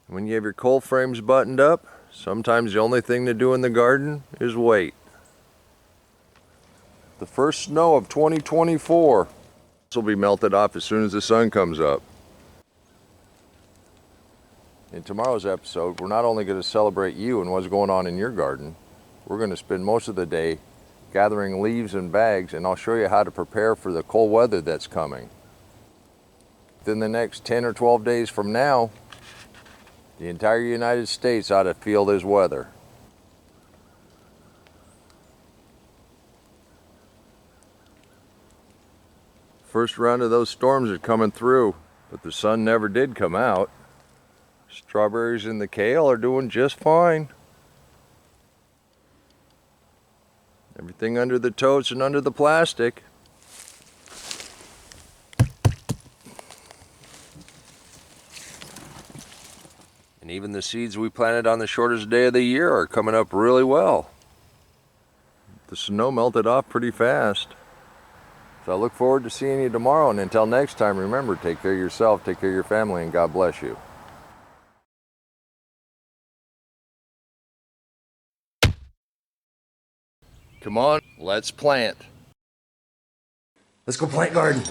When you have your cold frames buttoned up, sometimes the only thing to do in the garden is wait. The first snow of 2024. This will be melted off as soon as the sun comes up. In tomorrow's episode, we're not only going to celebrate you and what's going on in your garden, we're going to spend most of the day gathering leaves and bags, and I'll show you how to prepare for the cold weather that's coming. Within the next 10 or 12 days from now, the entire United States ought to feel this weather. First round of those storms are coming through, but the sun never did come out. Strawberries and the kale are doing just fine. Everything under the totes and under the plastic. And even the seeds we planted on the shortest day of the year are coming up really well. The snow melted off pretty fast. So I look forward to seeing you tomorrow, and until next time, remember, take care of yourself, take care of your family, and God bless you. Come on, let's plant. Let's go plant garden.